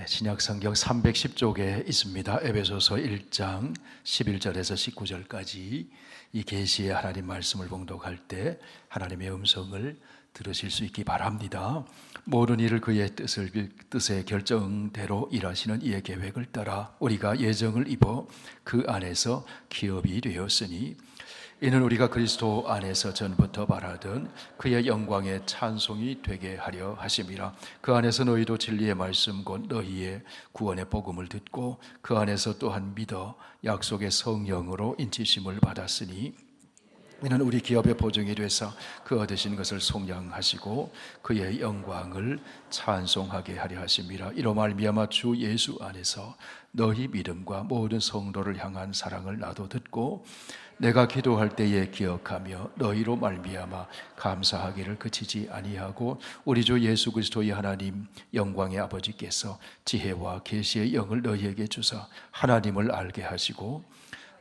신약 성경 310쪽에 있습니다. 에베소서 1장 11절에서 19절까지 이 계시의 하나님 말씀을 봉독할 때 하나님의 음성을 들으실 수 있기 바랍니다. 모든 일을 그의 뜻의 결정대로 일하시는 이의 계획을 따라 우리가 예정을 입어 그 안에서 기업이 되었으니 이는 우리가 그리스도 안에서 전부터 바라던 그의 영광의 찬송이 되게 하려 하심이라. 그 안에서 너희도 진리의 말씀 곧 너희의 구원의 복음을 듣고 그 안에서 또한 믿어 약속의 성령으로 인치심을 받았으니 이는 우리 기업의 보증이 되사 그 얻으신 것을 속량하시고 그의 영광을 찬송하게 하려 하심이라. 이로 말미암아 주 예수 안에서 너희 믿음과 모든 성도를 향한 사랑을 나도 듣고 내가 기도할 때에 기억하며 너희로 말미암아 감사하기를 그치지 아니하고 우리 주 예수 그리스도의 하나님 영광의 아버지께서 지혜와 계시의 영을 너희에게 주사 하나님을 알게 하시고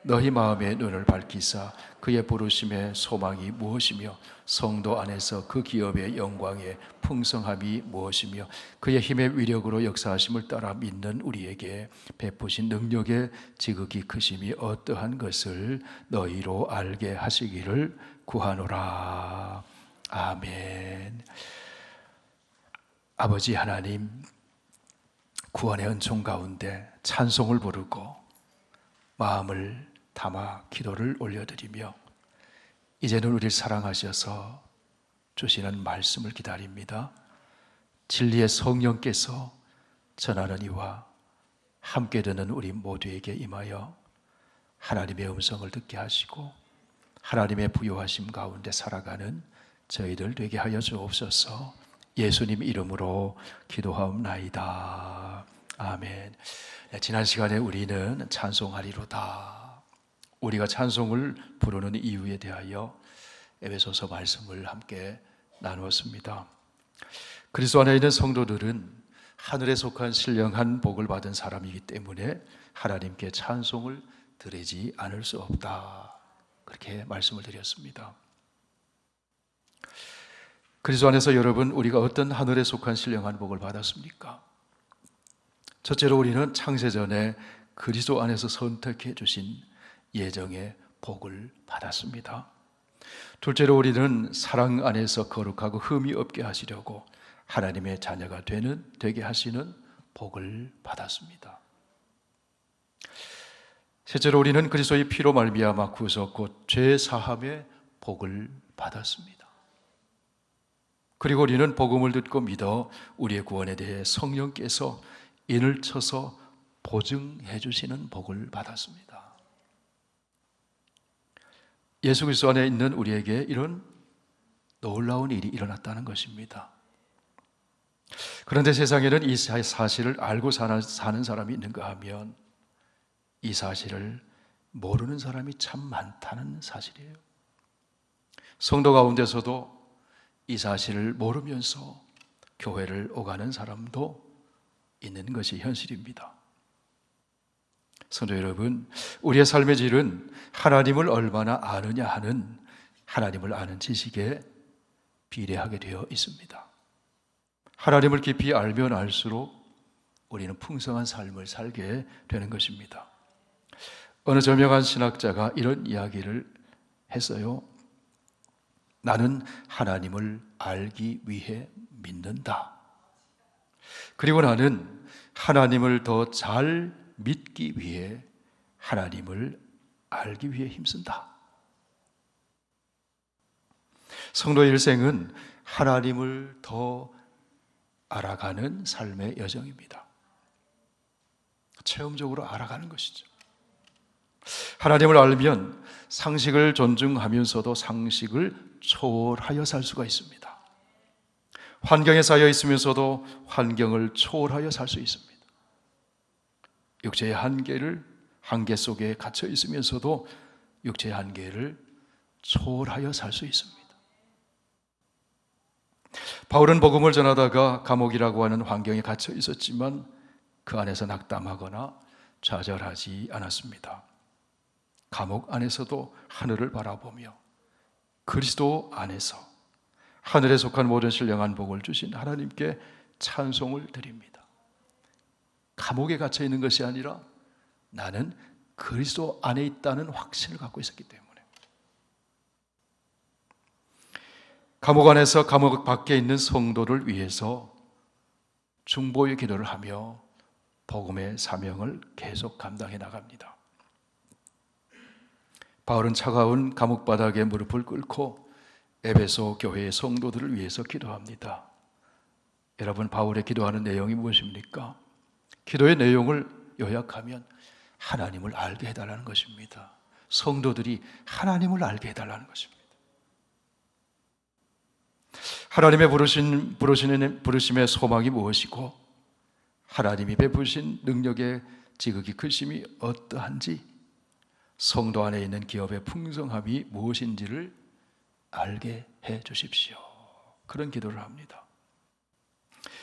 너희 마음의 눈을 밝히사 그의 부르심의 소망이 무엇이며 성도 안에서 그 기업의 영광의 풍성함이 무엇이며 그의 힘의 위력으로 역사하심을 따라 믿는 우리에게 베푸신 능력의 지극히 크심이 어떠한 것을 너희로 알게 하시기를 구하노라. 아멘. 아버지 하나님, 구원의 은총 가운데 찬송을 부르고 마음을 담아 기도를 올려드리며 이제는 우리를 사랑하셔서 주시는 말씀을 기다립니다. 진리의 성령께서 전하는 이와 함께 듣는 우리 모두에게 임하여 하나님의 음성을 듣게 하시고 하나님의 부요하심 가운데 살아가는 저희들 되게 하여 주옵소서. 예수님 이름으로 기도하옵나이다. 아멘. 지난 시간에 우리는 찬송하리로다, 우리가 찬송을 부르는 이유에 대하여 에베소서 말씀을 함께 나누었습니다. 그리스도 안에 있는 성도들은 하늘에 속한 신령한 복을 받은 사람이기 때문에 하나님께 찬송을 드리지 않을 수 없다, 그렇게 말씀을 드렸습니다. 그리스도 안에서 여러분, 우리가 어떤 하늘에 속한 신령한 복을 받았습니까? 첫째로 우리는 창세전에 그리스도 안에서 선택해 주신 예정의 복을 받았습니다. 둘째로 우리는 사랑 안에서 거룩하고 흠이 없게 하시려고 하나님의 자녀가 되게 하시는 복을 받았습니다. 셋째로 우리는 그리스도의 피로 말미암아 구속 곧 죄 사함의 복을 받았습니다. 그리고 우리는 복음을 듣고 믿어 우리의 구원에 대해 성령께서 인을 쳐서 보증해 주시는 복을 받았습니다. 예수 그리스도 안에 있는 우리에게 이런 놀라운 일이 일어났다는 것입니다. 그런데 세상에는 이 사실을 알고 사는 사람이 있는가 하면 이 사실을 모르는 사람이 참 많다는 사실이에요. 성도 가운데서도 이 사실을 모르면서 교회를 오가는 사람도 있는 것이 현실입니다. 성도 여러분, 우리의 삶의 질은 하나님을 얼마나 아느냐 하는 하나님을 아는 지식에 비례하게 되어 있습니다. 하나님을 깊이 알면 알수록 우리는 풍성한 삶을 살게 되는 것입니다. 어느 저명한 신학자가 이런 이야기를 했어요. 나는 하나님을 알기 위해 믿는다. 그리고 나는 하나님을 더 잘 믿기 위해 하나님을 알기 위해 힘쓴다. 성도의 일생은 하나님을 더 알아가는 삶의 여정입니다. 체험적으로 알아가는 것이죠. 하나님을 알면 상식을 존중하면서도 상식을 초월하여 살 수가 있습니다. 환경에 쌓여 있으면서도 환경을 초월하여 살 수 있습니다. 육체의 한계 속에 갇혀 있으면서도 육체의 한계를 초월하여 살 수 있습니다. 바울은 복음을 전하다가 감옥이라고 하는 환경에 갇혀 있었지만 그 안에서 낙담하거나 좌절하지 않았습니다. 감옥 안에서도 하늘을 바라보며 그리스도 안에서 하늘에 속한 모든 신령한 복을 주신 하나님께 찬송을 드립니다. 감옥에 갇혀 있는 것이 아니라 나는 그리스도 안에 있다는 확신을 갖고 있었기 때문에, 감옥 안에서 감옥 밖에 있는 성도를 위해서 중보의 기도를 하며 복음의 사명을 계속 감당해 나갑니다. 바울은 차가운 감옥 바닥에 무릎을 꿇고 에베소 교회의 성도들을 위해서 기도합니다. 여러분, 바울의 기도하는 내용이 무엇입니까? 기도의 내용을 요약하면 하나님을 알게 해달라는 것입니다. 성도들이 하나님을 알게 해달라는 것입니다. 하나님의 부르심의 소망이 무엇이고 하나님이 베푸신 능력의 지극히 크심이 어떠한지, 성도 안에 있는 기업의 풍성함이 무엇인지를 알게 해 주십시오. 그런 기도를 합니다.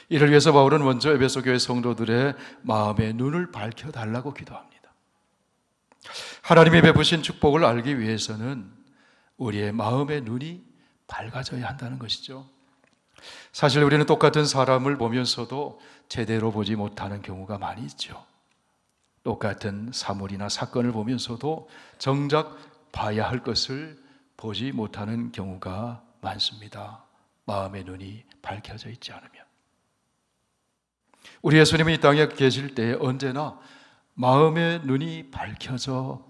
이를 위해서 바울은 먼저 에베소 교회 성도들의 마음의 눈을 밝혀달라고 기도합니다. 하나님이 베푸신 축복을 알기 위해서는 우리의 마음의 눈이 밝아져야 한다는 것이죠. 사실 우리는 똑같은 사람을 보면서도 제대로 보지 못하는 경우가 많이 있죠. 똑같은 사물이나 사건을 보면서도 정작 봐야 할 것을 보지 못하는 경우가 많습니다. 마음의 눈이 밝혀져 있지 않으면. 우리 예수님은 이 땅에 계실 때 언제나 마음의 눈이 밝혀져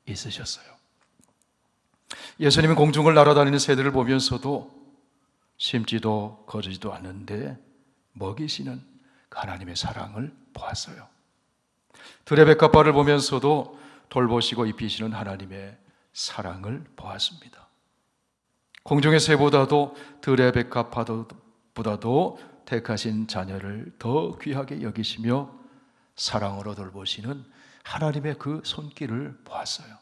있으셨어요. 예수님은 공중을 날아다니는 새들을 보면서도 심지도 거두지도 않는데 먹이시는 하나님의 사랑을 보았어요. 들의 백합화를 보면서도 돌보시고 입히시는 하나님의 사랑을 보았습니다. 공중의 새보다도 들의 백합화보다도 택하신 자녀를 더 귀하게 여기시며 사랑으로 돌보시는 하나님의 그 손길을 보았어요.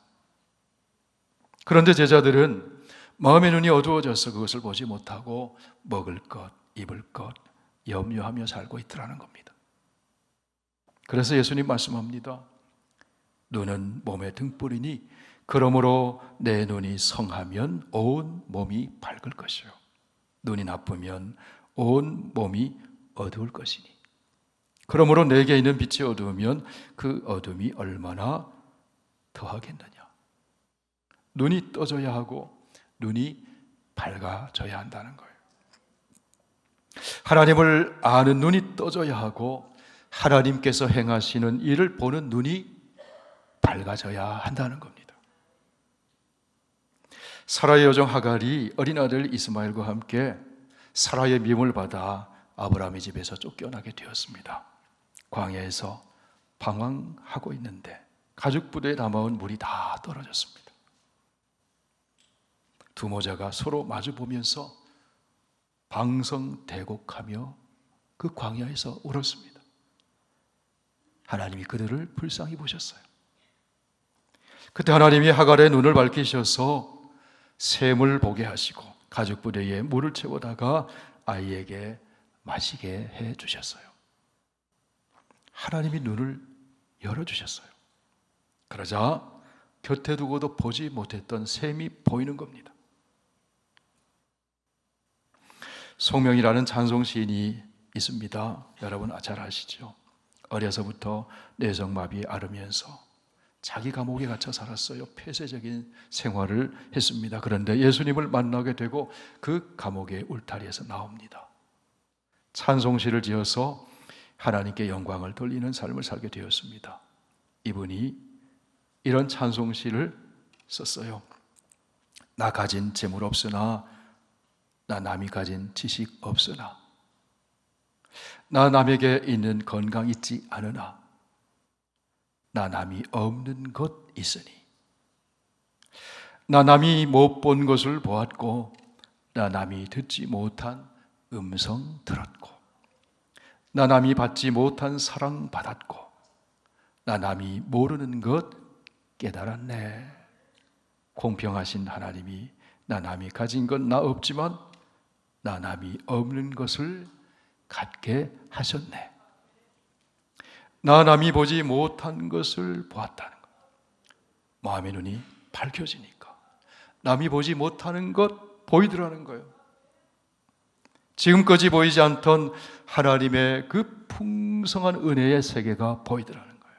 그런데 제자들은 마음의 눈이 어두워져서 그것을 보지 못하고 먹을 것, 입을 것 염려하며 살고 있더라는 겁니다. 그래서 예수님 말씀합니다. 눈은 몸의 등불이니 그러므로 내 눈이 성하면 온 몸이 밝을 것이요 눈이 나쁘면 온 몸이 어두울 것이니 그러므로 내게 있는 빛이 어두우면 그 어둠이 얼마나 더하겠느냐. 눈이 떠져야 하고 눈이 밝아져야 한다는 거예요. 하나님을 아는 눈이 떠져야 하고 하나님께서 행하시는 일을 보는 눈이 밝아져야 한다는 겁니다. 사라의 여종 하갈이 어린 아들 이스마엘과 함께 사라의 미움을 받아 아브라함의 집에서 쫓겨나게 되었습니다. 광야에서 방황하고 있는데 가죽 부대에 담아온 물이 다 떨어졌습니다. 두 모자가 서로 마주 보면서 방성대곡하며 그 광야에서 울었습니다. 하나님이 그들을 불쌍히 보셨어요. 그때 하나님이 하갈의 눈을 밝히셔서 샘을 보게 하시고 가죽 부대에 물을 채우다가 아이에게 마시게 해 주셨어요. 하나님이 눈을 열어주셨어요. 그러자 곁에 두고도 보지 못했던 샘이 보이는 겁니다. 송명이라는 찬송 시인이 있습니다. 여러분 잘 아시죠? 어려서부터 뇌성마비에 앓으면서 자기 감옥에 갇혀 살았어요. 폐쇄적인 생활을 했습니다. 그런데 예수님을 만나게 되고 그 감옥의 울타리에서 나옵니다. 찬송시를 지어서 하나님께 영광을 돌리는 삶을 살게 되었습니다. 이분이 이런 찬송시를 썼어요. 나 가진 재물 없으나 나 남이 가진 지식 없으나 나 남에게 있는 건강 있지 않으나 나 남이 없는 것 있으니 나 남이 못 본 것을 보았고 나 남이 듣지 못한 음성 들었고 나 남이 받지 못한 사랑 받았고 나 남이 모르는 것 깨달았네. 공평하신 하나님이 나 남이 가진 건 나 없지만 나 남이 없는 것을 갖게 하셨네. 나 남이 보지 못한 것을 보았다는 것. 마음의 눈이 밝혀지니까 남이 보지 못하는 것 보이더라는 거예요. 지금까지 보이지 않던 하나님의 그 풍성한 은혜의 세계가 보이더라는 거예요.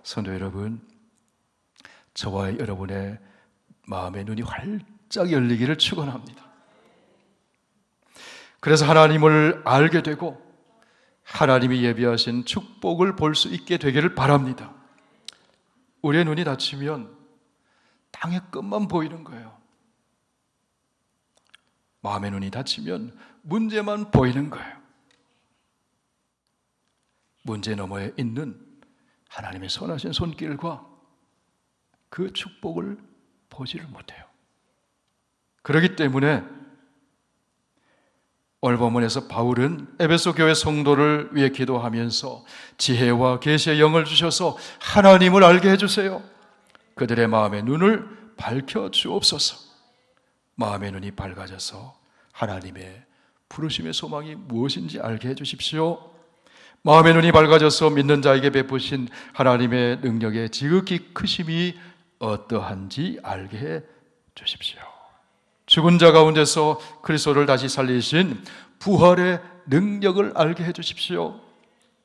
성도 여러분, 저와 여러분의 마음의 눈이 활짝 열리기를 축원합니다. 그래서 하나님을 알게 되고 하나님이 예비하신 축복을 볼 수 있게 되기를 바랍니다. 우리의 눈이 닫히면 땅의 끝만 보이는 거예요. 마음의 눈이 닫히면 문제만 보이는 거예요. 문제 너머에 있는 하나님의 선하신 손길과 그 축복을 보지를 못해요. 그렇기 때문에 오늘 본문에서 바울은 에베소 교회 성도를 위해 기도하면서 지혜와 계시의 영을 주셔서 하나님을 알게 해주세요. 그들의 마음의 눈을 밝혀 주옵소서. 마음의 눈이 밝아져서 하나님의 부르심의 소망이 무엇인지 알게 해주십시오. 마음의 눈이 밝아져서 믿는 자에게 베푸신 하나님의 능력의 지극히 크심이 어떠한지 알게 해 주십시오. 죽은 자 가운데서 그리스도를 다시 살리신 부활의 능력을 알게 해 주십시오.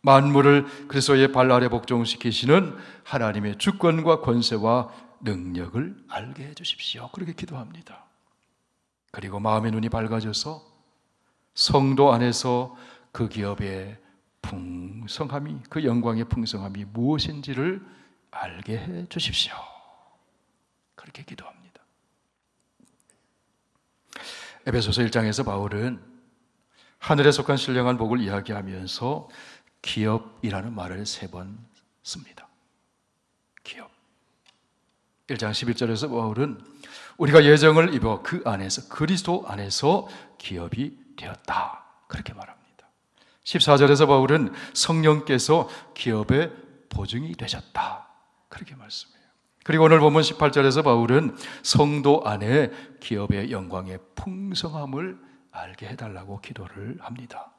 만물을 그리스도의 발 아래 복종시키시는 하나님의 주권과 권세와 능력을 알게 해 주십시오. 그렇게 기도합니다. 그리고 마음의 눈이 밝아져서 성도 안에서 그 기업의 풍성함이, 그 영광의 풍성함이 무엇인지를 알게 해 주십시오. 그렇게 기도합니다. 에베소서 1장에서 바울은 하늘에 속한 신령한 복을 이야기하면서 기업이라는 말을 3번 씁니다. 기업. 1장 11절에서 바울은 우리가 예정을 입어 그 안에서, 그리스도 안에서 기업이 되었다, 그렇게 말합니다. 14절에서 바울은 성령께서 기업의 보증이 되셨다, 그렇게 말씀해요. 그리고 오늘 본문 18절에서 바울은 성도 안에 기업의 영광의 풍성함을 알게 해달라고 기도를 합니다.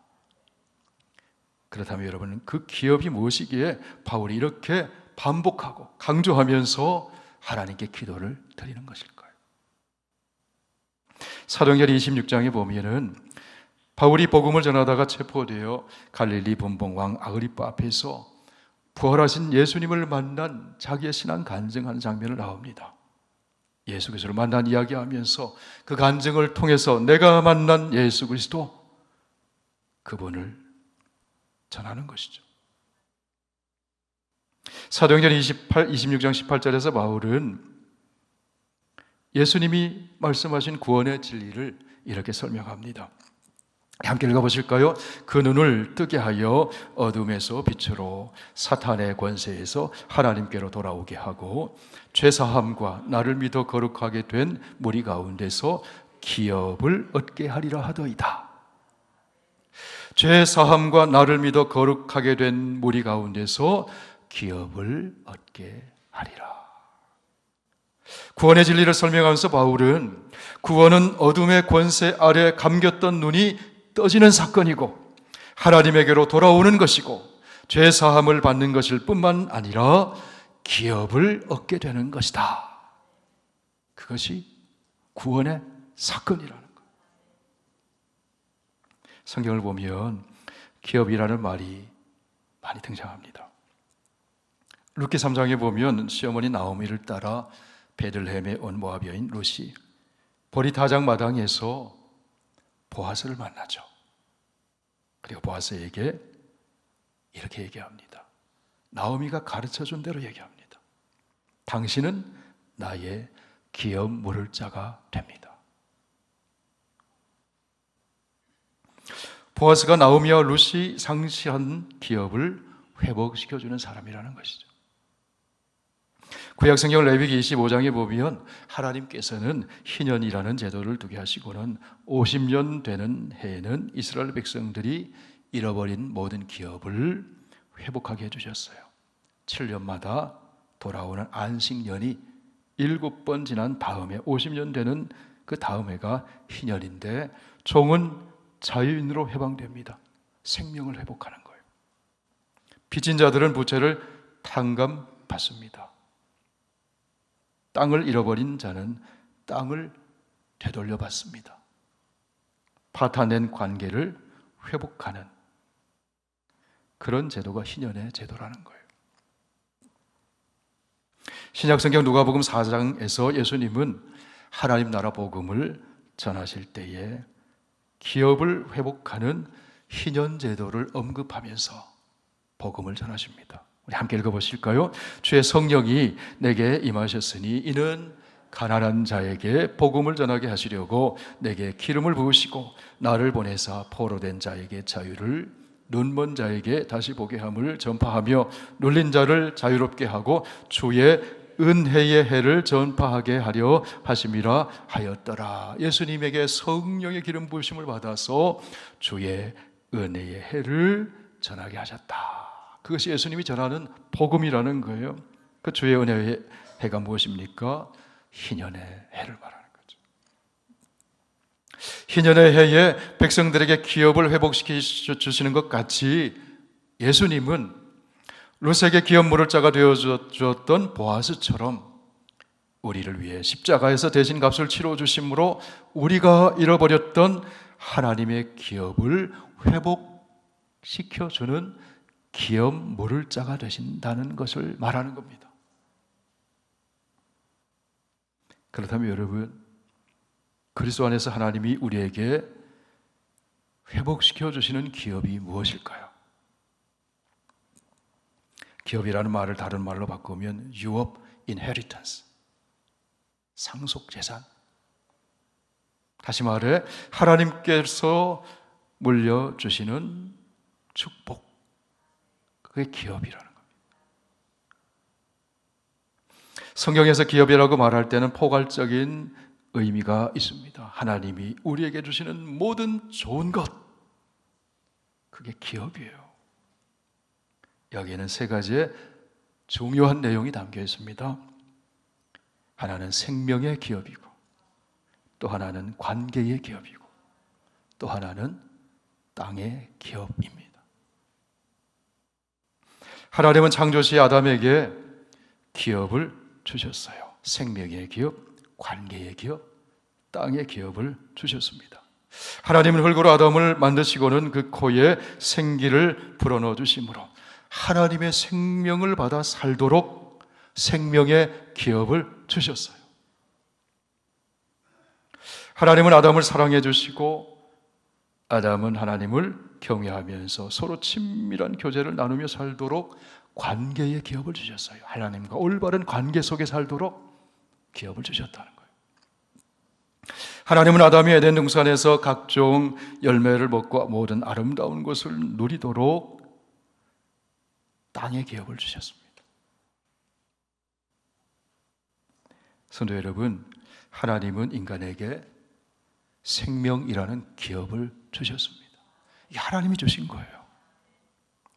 그렇다면 여러분, 그 기업이 무엇이기에 바울이 이렇게 반복하고 강조하면서 하나님께 기도를 드리는 것일까요? 사도행전 26장에 보면은 바울이 복음을 전하다가 체포되어 갈릴리 분봉왕 아그리빠 앞에서 부활하신 예수님을 만난 자기의 신앙 간증하는 장면을 나옵니다. 예수 그리스도를 만난 이야기하면서 그 간증을 통해서 내가 만난 예수 그리스도, 그분을 전하는 것이죠. 사도행전 26장 18절에서 바울은 예수님이 말씀하신 구원의 진리를 이렇게 설명합니다. 함께 읽어보실까요? 그 눈을 뜨게 하여 어둠에서 빛으로, 사탄의 권세에서 하나님께로 돌아오게 하고 죄사함과 나를 믿어 거룩하게 된 무리 가운데서 기업을 얻게 하리라 하더이다. 죄사함과 나를 믿어 거룩하게 된 무리 가운데서 기업을 얻게 하리라. 구원의 진리를 설명하면서 바울은 구원은 어둠의 권세 아래 감겼던 눈이 떠지는 사건이고 하나님에게로 돌아오는 것이고 죄사함을 받는 것일 뿐만 아니라 기업을 얻게 되는 것이다. 그것이 구원의 사건이라는 것. 성경을 보면 기업이라는 말이 많이 등장합니다. 룻기 3장에 보면 시어머니 나오미를 따라 베들레헴에 온 모압 여인 룻이 보리타작 마당에서 보아스를 만나죠. 그리고 보아스에게 이렇게 얘기합니다. 나오미가 가르쳐준 대로 얘기합니다. 당신은 나의 기업 물을 자가 됩니다. 보아스가 나오미와 룻이 상실한 기업을 회복시켜주는 사람이라는 것이죠. 구약성경 레위기 25장에 보면 하나님께서는 희년이라는 제도를 두게 하시고는 50년 되는 해에는 이스라엘 백성들이 잃어버린 모든 기업을 회복하게 해주셨어요. 7년마다 돌아오는 안식년이 7번 지난 다음에 50년 되는 그 다음 해가 희년인데 종은 자유인으로 해방됩니다. 생명을 회복하는 거예요. 빚진 자들은 부채를 탕감받습니다. 땅을 잃어버린 자는 땅을 되돌려 받습니다. 파탄낸 관계를 회복하는 그런 제도가 희년의 제도라는 거예요. 신약성경 누가복음 4장에서 예수님은 하나님 나라 복음을 전하실 때에 기업을 회복하는 희년 제도를 언급하면서 복음을 전하십니다. 우리 함께 읽어보실까요? 주의 성령이 내게 임하셨으니 이는 가난한 자에게 복음을 전하게 하시려고 내게 기름을 부으시고 나를 보내사 포로된 자에게 자유를, 눈먼 자에게 다시 보게 함을 전파하며 눌린 자를 자유롭게 하고 주의 은혜의 해를 전파하게 하려 하심이라 하였더라. 예수님에게 성령의 기름 부으심을 받아서 주의 은혜의 해를 전하게 하셨다. 그것이 예수님이 전하는 복음이라는 거예요. 그 주의 은혜의 해가 무엇입니까? 희년의 해를 말하는 거죠. 희년의 해에 백성들에게 기업을 회복시켜 주시는 것 같이 예수님은 룻에게 기업 물을 자가 되어 주었던 보아스처럼 우리를 위해 십자가에서 대신 값을 치러 주심으로 우리가 잃어버렸던 하나님의 기업을 회복시켜 주는 기업 물을 자가 되신다는 것을 말하는 겁니다. 그렇다면 여러분, 그리스도 안에서 하나님이 우리에게 회복시켜 주시는 기업이 무엇일까요? 기업이라는 말을 다른 말로 바꾸면 유업, inheritance, 상속재산. 다시 말해 하나님께서 물려주시는 축복, 그게 기업이라는 겁니다. 성경에서 기업이라고 말할 때는 포괄적인 의미가 있습니다. 하나님이 우리에게 주시는 모든 좋은 것, 그게 기업이에요. 여기에는 세 가지의 중요한 내용이 담겨 있습니다. 하나는 생명의 기업이고, 또 하나는 관계의 기업이고, 또 하나는 땅의 기업입니다. 하나님은 창조시 아담에게 기업을 주셨어요. 생명의 기업, 관계의 기업, 땅의 기업을 주셨습니다. 하나님은 흙으로 아담을 만드시고는 그 코에 생기를 불어넣어 주심으로 하나님의 생명을 받아 살도록 생명의 기업을 주셨어요. 하나님은 아담을 사랑해 주시고 아담은 하나님을 경외하면서 서로 친밀한 교제를 나누며 살도록 관계의 기업을 주셨어요. 하나님과 올바른 관계 속에 살도록 기업을 주셨다는 거예요. 하나님은 아담이 에덴 동산에서 각종 열매를 먹고 모든 아름다운 것을 누리도록 땅의 기업을 주셨습니다. 성도 여러분, 하나님은 인간에게 생명이라는 기업을 주셨습니다. 이게 하나님이 주신 거예요.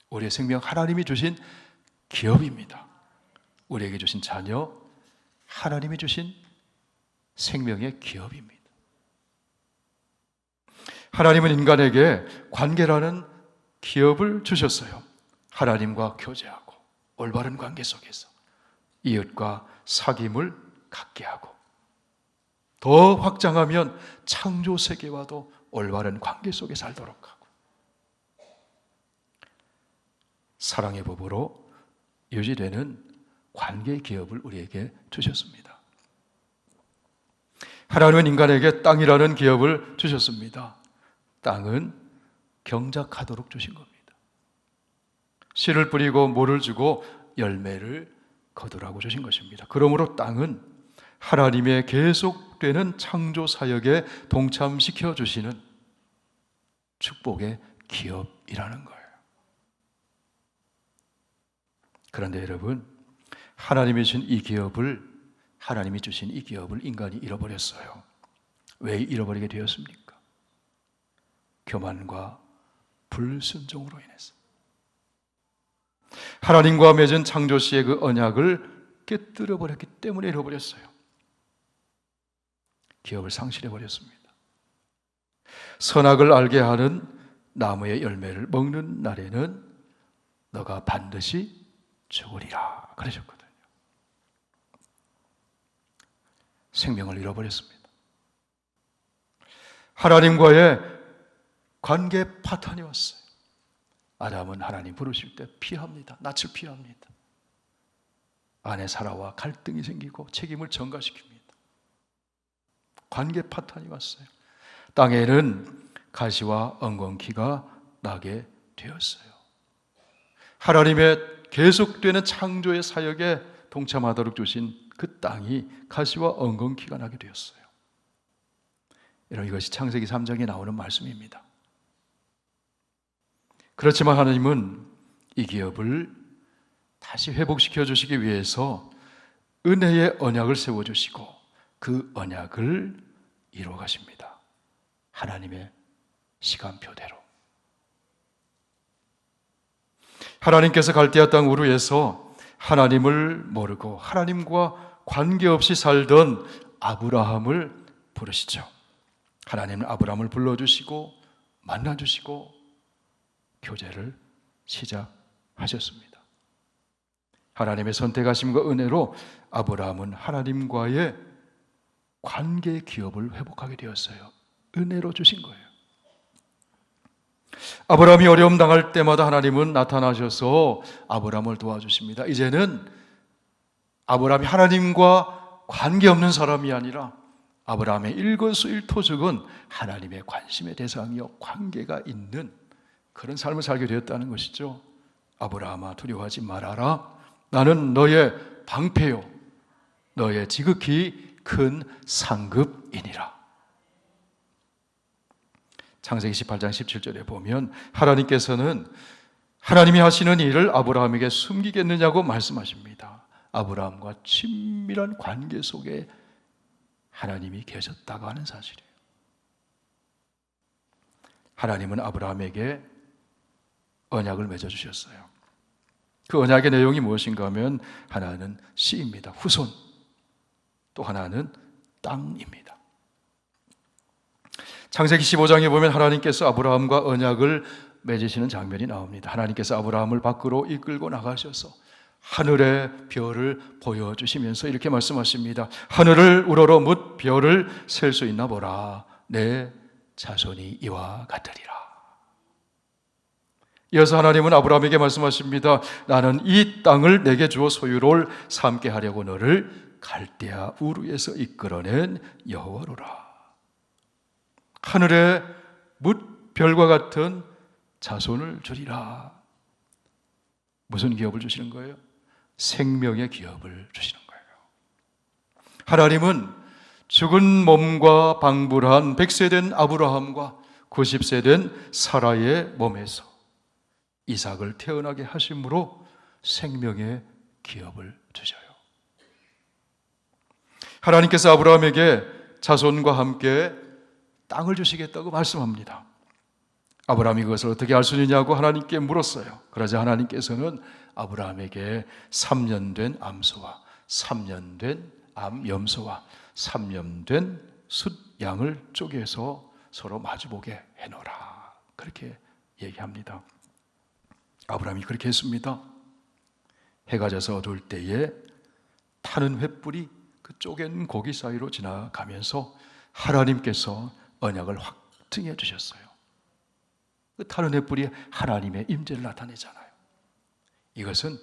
우리의 생명 하나님이 주신 기업입니다. 우리에게 주신 자녀 하나님이 주신 생명의 기업입니다. 하나님은 인간에게 관계라는 기업을 주셨어요. 하나님과 교제하고 올바른 관계 속에서 이웃과 사귐을 갖게 하고 더 확장하면 창조 세계와도 올바른 관계 속에 살도록 하고 사랑의 법으로 유지되는 관계의 기업을 우리에게 주셨습니다. 하나님은 인간에게 땅이라는 기업을 주셨습니다. 땅은 경작하도록 주신 겁니다. 씨를 뿌리고 물을 주고 열매를 거두라고 주신 것입니다. 그러므로 땅은 하나님의 계속되는 창조 사역에 동참시켜 주시는 축복의 기업이라는 거예요. 그런데 여러분, 하나님이 주신 이 기업을 인간이 잃어버렸어요. 왜 잃어버리게 되었습니까? 교만과 불순종으로 인해서. 하나님과 맺은 창조 시의 그 언약을 깨뜨려 버렸기 때문에 잃어버렸어요. 기업을 상실해 버렸습니다. 선악을 알게 하는 나무의 열매를 먹는 날에는 너가 반드시 죽으리라 그러셨거든요. 생명을 잃어버렸습니다. 하나님과의 관계 파탄이 왔어요. 아담은 하나님 부르실 때 피합니다. 낯을 피합니다. 아내 사라와 갈등이 생기고 책임을 전가시킵니다. 관계 파탄이 왔어요. 땅에는 가시와 엉겅퀴가 나게 되었어요. 하나님의 계속되는 창조의 사역에 동참하도록 주신 그 땅이 가시와 엉겅퀴가 나게 되었어요. 여러분, 이것이 창세기 3장에 나오는 말씀입니다. 그렇지만 하나님은 이 기업을 다시 회복시켜 주시기 위해서 은혜의 언약을 세워주시고 그 언약을 이루어 가십니다. 하나님의 시간표대로. 하나님께서 갈대아 땅 우르에서 하나님을 모르고 하나님과 관계없이 살던 아브라함을 부르시죠. 하나님은 아브라함을 불러주시고 만나주시고 교제를 시작하셨습니다. 하나님의 선택하심과 은혜로 아브라함은 하나님과의 관계 기업을 회복하게 되었어요. 은혜로 주신 거예요. 아브라함이 어려움 당할 때마다 하나님은 나타나셔서 아브라함을 도와주십니다. 이제는 아브라함이 하나님과 관계없는 사람이 아니라 아브라함의 일거수일투족은 하나님의 관심의 대상이요 관계가 있는 그런 삶을 살게 되었다는 것이죠. 아브라함아, 두려워하지 말아라. 나는 너의 방패요 너의 지극히 큰 상급이니라. 창세기 18장 17절에 보면 하나님께서는 하나님이 하시는 일을 아브라함에게 숨기겠느냐고 말씀하십니다. 아브라함과 친밀한 관계 속에 하나님이 계셨다고 하는 사실이에요. 하나님은 아브라함에게 언약을 맺어주셨어요. 그 언약의 내용이 무엇인가 하면 하나는 씨입니다. 후손. 또 하나는 땅입니다. 창세기 15장에 보면 하나님께서 아브라함과 언약을 맺으시는 장면이 나옵니다. 하나님께서 아브라함을 밖으로 이끌고 나가셔서 하늘의 별을 보여주시면서 이렇게 말씀하십니다. 하늘을 우러러 뭇 별을 셀 수 있나 보라. 내 자손이 이와 같으리라. 이어서 하나님은 아브라함에게 말씀하십니다. 나는 이 땅을 내게 주어 소유를 삼게 하려고 너를 갈대아 우르에서 이끌어낸 여호와로라. 하늘의 뭇 별과 같은 자손을 주리라. 무슨 기업을 주시는 거예요? 생명의 기업을 주시는 거예요. 하나님은 죽은 몸과 방불한 100세 된 아브라함과 90세 된 사라의 몸에서 이삭을 태어나게 하심으로 생명의 기업을 주셔요. 하나님께서 아브라함에게 자손과 함께 땅을 주시겠다고 말씀합니다. 아브라함이 그것을 어떻게 알 수 있느냐고 하나님께 물었어요. 그러자 하나님께서는 아브라함에게 3년 된 암소와 3년 된 암염소와 3년 된 숫양을 쪼개서 서로 마주보게 해놓으라. 그렇게 얘기합니다. 아브라함이 그렇게 했습니다. 해가 져서 어두울 때에 타는 횃불이 그 쪼갠 고기 사이로 지나가면서 하나님께서 언약을 확증해 주셨어요. 그 타는 횃불이 하나님의 임재를 나타내잖아요. 이것은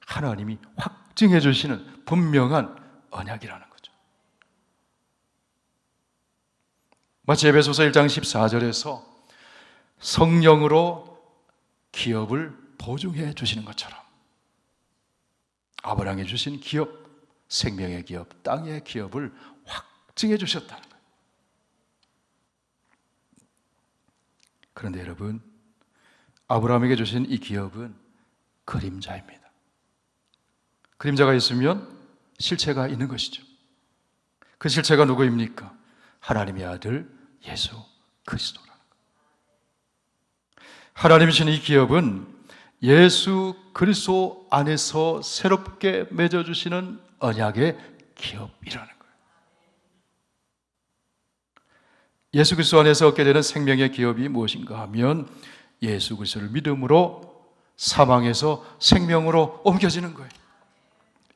하나님이 확증해 주시는 분명한 언약이라는 거죠. 마치 에베소서 1장 14절에서 성령으로 기업을 보증해 주시는 것처럼 아브라함이 주신 기업, 생명의 기업, 땅의 기업을 확증해 주셨다는 거예요. 그런데 여러분, 아브라함에게 주신 이 기업은 그림자입니다. 그림자가 있으면 실체가 있는 것이죠. 그 실체가 누구입니까? 하나님의 아들 예수 그리스도라는 거예요. 하나님이 주신 이 기업은 예수 그리스도 안에서 새롭게 맺어주시는 언약의 기업이라는 거예요. 예수 그리스도 안에서 얻게 되는 생명의 기업이 무엇인가 하면 예수 그리스도를 믿음으로 사망에서 생명으로 옮겨지는 거예요.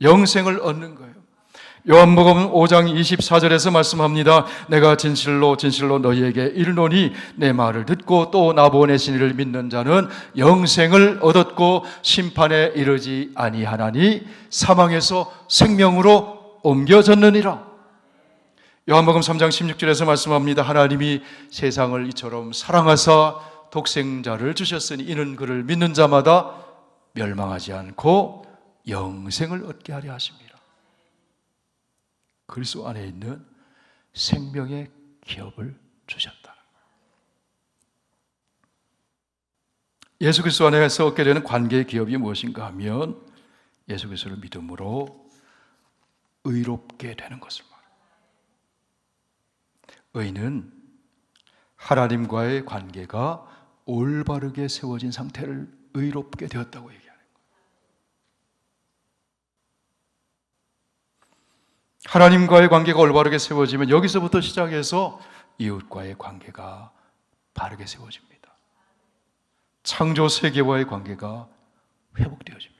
영생을 얻는 거예요. 요한복음 5장 24절에서 말씀합니다. 내가 진실로 진실로 너희에게 이르노니 내 말을 듣고 또 나 보내신 이를 믿는 자는 영생을 얻었고 심판에 이르지 아니하나니 사망에서 생명으로 옮겨졌느니라. 요한복음 3장 16절에서 말씀합니다. 하나님이 세상을 이처럼 사랑하사 독생자를 주셨으니 이는 그를 믿는 자마다 멸망하지 않고 영생을 얻게 하려 하십니다. 그리스도 안에 있는 생명의 기업을 주셨다. 예수 그리스도 안에서 얻게 되는 관계의 기업이 무엇인가 하면 예수 그리스도를 믿음으로 의롭게 되는 것을 말합니다. 의는 하나님과의 관계가 올바르게 세워진 상태를 의롭게 되었다고 얘기합니다. 하나님과의 관계가 올바르게 세워지면 여기서부터 시작해서 이웃과의 관계가 바르게 세워집니다. 창조 세계와의 관계가 회복되어집니다.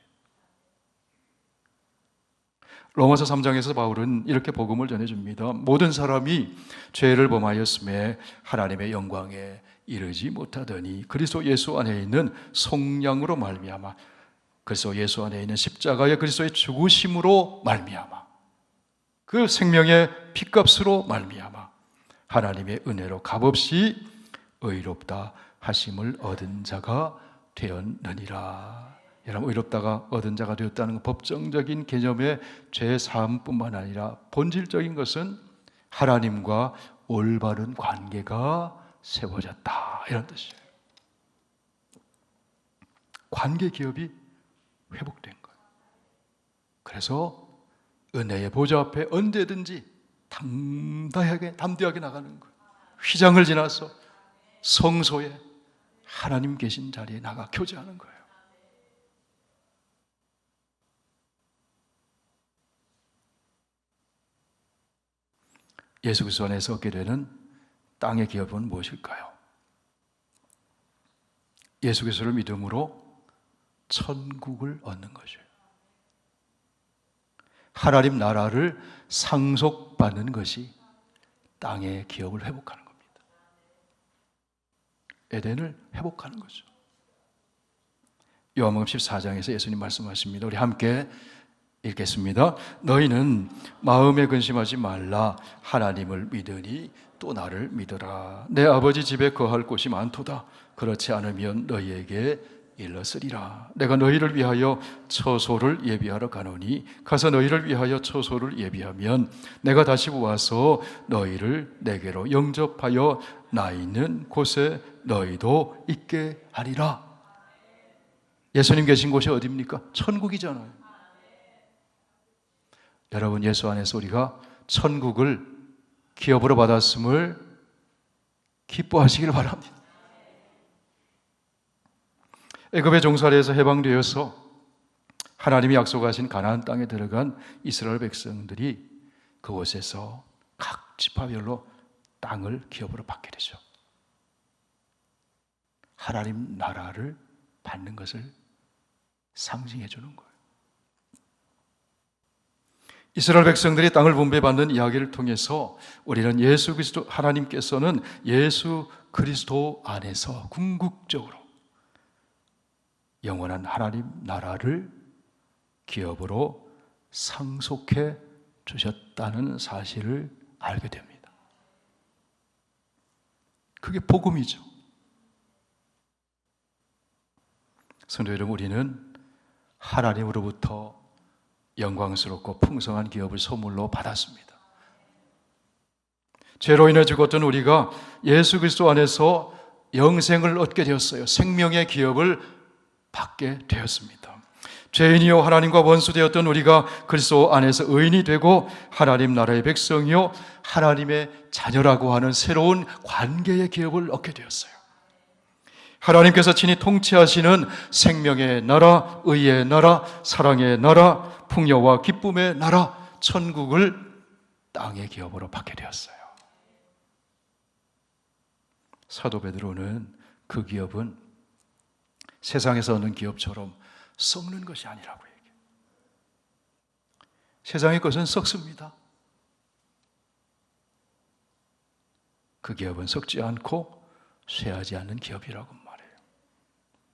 로마서 3장에서 바울은 이렇게 복음을 전해줍니다. 모든 사람이 죄를 범하였음에 하나님의 영광에 이르지 못하더니 그리스도 예수 안에 있는 속량으로 말미암아, 그리스도 예수 안에 있는 십자가의 그리스도의 죽으심으로 말미암아, 그 생명의 피값으로 말미암아 하나님의 은혜로 값없이 의롭다 하심을 얻은 자가 되었느니라. 여러분, 의롭다가 얻은 자가 되었다는 건 법정적인 개념의 죄 사함뿐만 아니라 본질적인 것은 하나님과 올바른 관계가 세워졌다, 이런 뜻이에요. 관계 기업이 회복된 거예요. 그래서 은혜의 보좌 앞에 언제든지 담대하게 나가는 거예요. 휘장을 지나서 성소에 하나님 계신 자리에 나가 교제하는 거예요. 예수 그리스도 안에서 얻게 되는 땅의 기업은 무엇일까요? 예수 그리스도를 믿음으로 천국을 얻는 것이에요. 하나님 나라를 상속받는 것이 땅의 기업을 회복하는 겁니다. 에덴을 회복하는 거죠. 요한복음 14장에서 예수님 말씀하십니다. 우리 함께 읽겠습니다. 너희는 마음에 근심하지 말라. 하나님을 믿으니 또 나를 믿으라. 내 아버지 집에 거할 곳이 많도다. 그렇지 않으면 너희에게 일렀으리라. 내가 너희를 위하여 처소를 예비하러 가노니 가서 너희를 위하여 처소를 예비하면 내가 다시 와서 너희를 내게로 영접하여 나 있는 곳에 너희도 있게 하리라. 예수님 계신 곳이 어디입니까? 천국이잖아요. 여러분, 예수 안에서 우리가 천국을 기업으로 받았음을 기뻐하시길 바랍니다. 애굽의 종살이에서 해방되어서 하나님이 약속하신 가나안 땅에 들어간 이스라엘 백성들이 그곳에서 각 지파별로 땅을 기업으로 받게 되죠. 하나님 나라를 받는 것을 상징해 주는 거예요. 이스라엘 백성들이 땅을 분배받는 이야기를 통해서 우리는 예수 그리스도, 하나님께서는 예수 그리스도 안에서 궁극적으로 영원한 하나님 나라를 기업으로 상속해 주셨다는 사실을 알게 됩니다. 그게 복음이죠. 성도 여러분, 우리는 하나님으로부터 영광스럽고 풍성한 기업을 선물로 받았습니다. 죄로 인해 죽었던 우리가 예수 그리스도 안에서 영생을 얻게 되었어요. 생명의 기업을 받게 되었습니다. 죄인이요 하나님과 원수되었던 우리가 그리스도 안에서 의인이 되고 하나님 나라의 백성이요 하나님의 자녀라고 하는 새로운 관계의 기업을 얻게 되었어요. 하나님께서 친히 통치하시는 생명의 나라, 의의 나라, 사랑의 나라, 풍요와 기쁨의 나라, 천국을 땅의 기업으로 받게 되었어요. 사도 베드로는 그 기업은 세상에서 얻는 기업처럼 썩는 것이 아니라고 얘기해요. 세상의 것은 썩습니다. 그 기업은 썩지 않고 쇠하지 않는 기업이라고 말해요.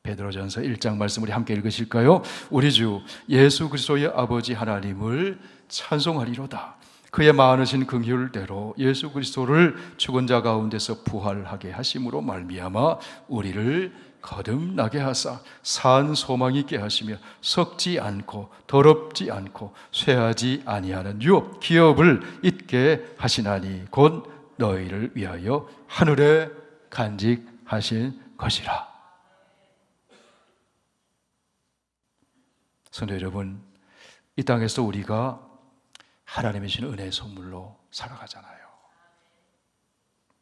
베드로전서 1장 말씀 우리 함께 읽으실까요? 우리 주 예수 그리스도의 아버지 하나님을 찬송하리로다. 그의 많으신 긍휼대로 예수 그리스도를 죽은 자 가운데서 부활하게 하심으로 말미암아 우리를 거듭나게 하사 산 소망 있게 하시며 썩지 않고 더럽지 않고 쇠하지 아니하는 유업 기업을 있게 하시나니 곧 너희를 위하여 하늘에 간직하신 것이라. 성도 여러분, 이 땅에서 우리가 하나님이 주신 은혜의 선물로 살아가잖아요.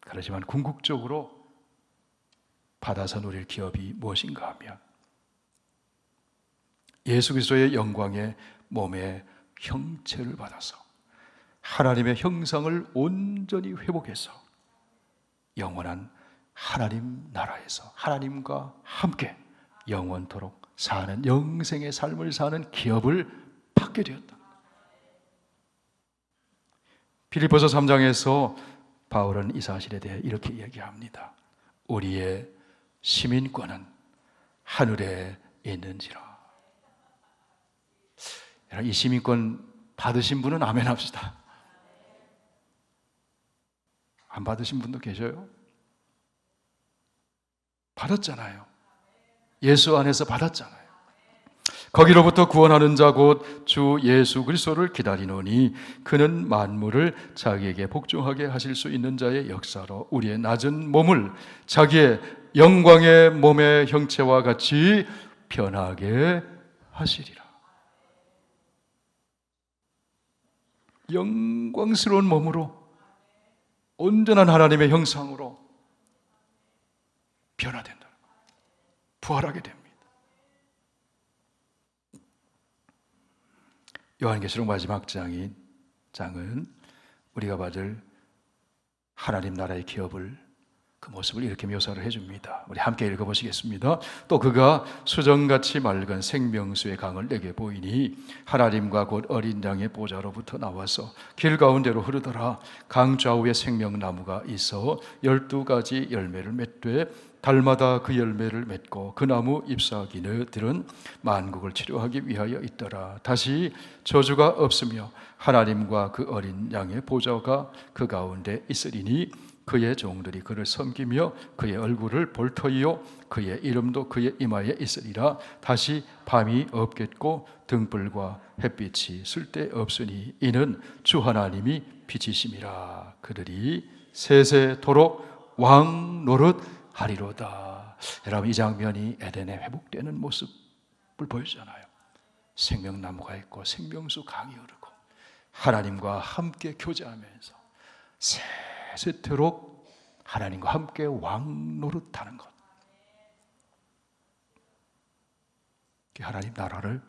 그렇지만 궁극적으로 받아서 누릴 기업이 무엇인가 하면 예수 그리스도의 영광의 몸의 형체를 받아서 하나님의 형상을 온전히 회복해서 영원한 하나님 나라에서 하나님과 함께 영원토록 사는 영생의 삶을 사는 기업을 받게 되었다. 빌립보서 3장에서 바울은 이 사실에 대해 이렇게 얘기합니다. 우리의 시민권은 하늘에 있는지라. 이 시민권 받으신 분은 아멘 합시다. 안 받으신 분도 계셔요? 받았잖아요. 예수 안에서 받았잖아요. 거기로부터 구원하는 자 곧 주 예수 그리스도를 기다리노니 그는 만물을 자기에게 복종하게 하실 수 있는 자의 역사로 우리의 낮은 몸을 자기의 영광의 몸의 형체와 같이 변하게 하시리라. 영광스러운 몸으로 온전한 하나님의 형상으로 변화된다. 부활하게 됩니다. 요한계시록 마지막 장은 우리가 받을 하나님 나라의 기업을 그 모습을 이렇게 묘사를 해줍니다. 우리 함께 읽어보시겠습니다. 또 그가 수정같이 맑은 생명수의 강을 내게 보이니 하나님과 곧 어린 양의 보좌로부터 나와서 길 가운데로 흐르더라. 강 좌우에 생명나무가 있어 12가지 열매를 맺되 달마다 그 열매를 맺고 그 나무 잎사귀들은 만국을 치료하기 위하여 있더라. 다시 저주가 없으며 하나님과 그 어린 양의 보좌가 그 가운데 있으리니 그의 종들이 그를 섬기며 그의 얼굴을 볼 터이요 그의 이름도 그의 이마에 있으리라. 다시 밤이 없겠고 등불과 햇빛이 쓸데없으니 이는 주 하나님이 빛이심이라. 그들이 세세토록 왕 노릇하리로다. 여러분, 이 장면이 에덴에 회복되는 모습을 보여주잖아요. 생명나무가 있고 생명수 강이 흐르고 하나님과 함께 교제하면서 세세토록 하나님과 함께 왕 노릇하는 것. 하나님 나라를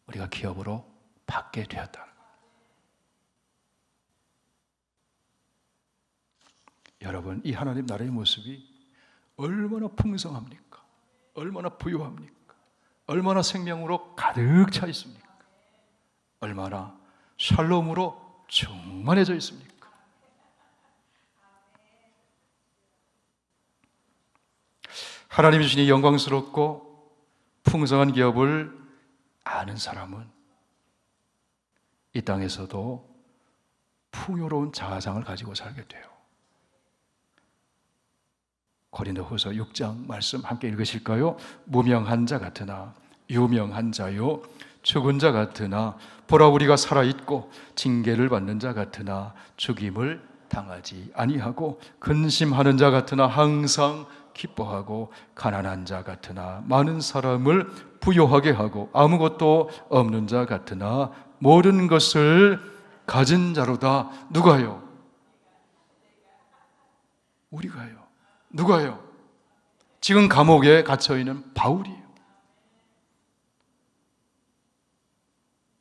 우리가 기업으로 받게 되었다는 것. 여러분, 이 하나님 나라의 모습이 얼마나 풍성합니까? 얼마나 부유합니까? 얼마나 생명으로 가득 차 있습니까? 얼마나 샬롬으로 충만해져 있습니까? 하나님이 주시니 영광스럽고 풍성한 기업을 아는 사람은 이 땅에서도 풍요로운 자아상을 가지고 살게 돼요. 고린도후서 6장 말씀 함께 읽으실까요? 무명한 자 같으나 유명한 자요 죽은 자 같으나 보라 우리가 살아있고 징계를 받는 자 같으나 죽임을 당하지 아니하고 근심하는 자 같으나 항상 기뻐하고 가난한 자 같으나 많은 사람을 부요하게 하고 아무것도 없는 자 같으나 모든 것을 가진 자로다. 누가요? 우리가요. 누가요? 지금 감옥에 갇혀있는 바울이에요.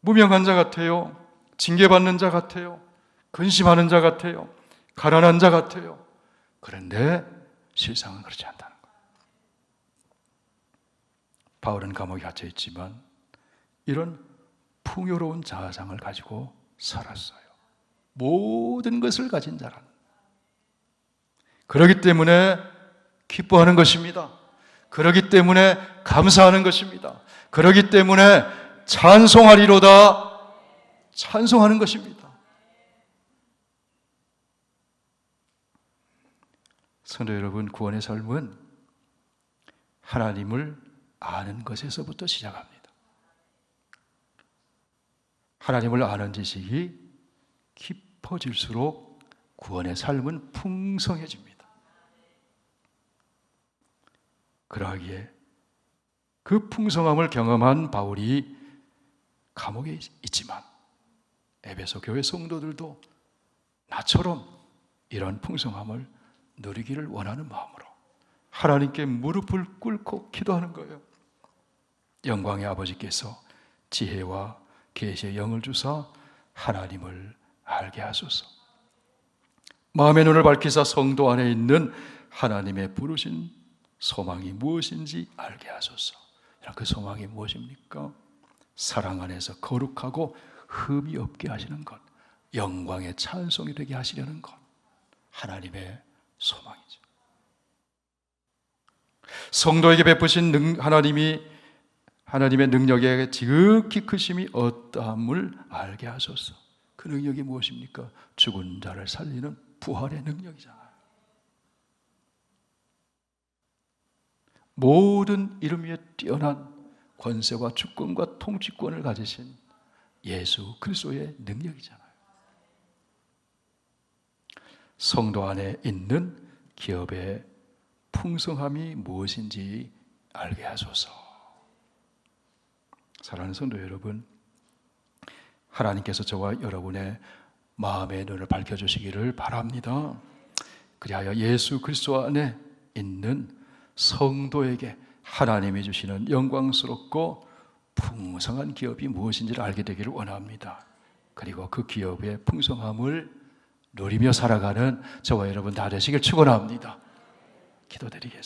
무명한 자 같아요. 징계받는 자 같아요. 근심하는 자 같아요. 가난한 자 같아요. 그런데 실상은 그렇지 않다는 거예요. 바울은 감옥에 갇혀 있지만 이런 풍요로운 자아상을 가지고 살았어요. 모든 것을 가진 자란. 그렇기 때문에 기뻐하는 것입니다. 그렇기 때문에 감사하는 것입니다. 그렇기 때문에 찬송하리로다 찬송하는 것입니다. 성도 여러분, 구원의 삶은 하나님을 아는 것에서부터 시작합니다. 하나님을 아는 지식이 깊어질수록 구원의 삶은 풍성해집니다. 그러하기에 그 풍성함을 경험한 바울이 감옥에 있지만 에베소 교회 성도들도 나처럼 이런 풍성함을 누리기를 원하는 마음으로 하나님께 무릎을 꿇고 기도하는 거예요. 영광의 아버지께서 지혜와 계시의 영을 주사 하나님을 알게 하소서. 마음의 눈을 밝히사 성도 안에 있는 하나님의 부르신 소망이 무엇인지 알게 하소서. 그 소망이 무엇입니까? 사랑 안에서 거룩하고 흠이 없게 하시는 것, 영광의 찬송이 되게 하시려는 것, 하나님의 소망이죠. 성도에게 베푸신 하나님의 능력의 지극히 크심이 어떠함을 알게 하소서. 그 능력이 무엇입니까? 죽은 자를 살리는 부활의 능력이잖아요. 모든 이름 위에 뛰어난 권세와 주권과 통치권을 가지신 예수 그리스도의 능력이잖아요. 성도 안에 있는 기업의 풍성함이 무엇인지 알게 하소서. 사랑하는 성도 여러분, 하나님께서 저와 여러분의 마음의 눈을 밝혀주시기를 바랍니다. 그리하여 예수 그리스도 안에 있는 성도에게 하나님이 주시는 영광스럽고 풍성한 기업이 무엇인지를 알게 되기를 원합니다. 그리고 그 기업의 풍성함을 누리며 살아가는 저와 여러분 다 되시길 축원합니다. 기도드리겠습니다.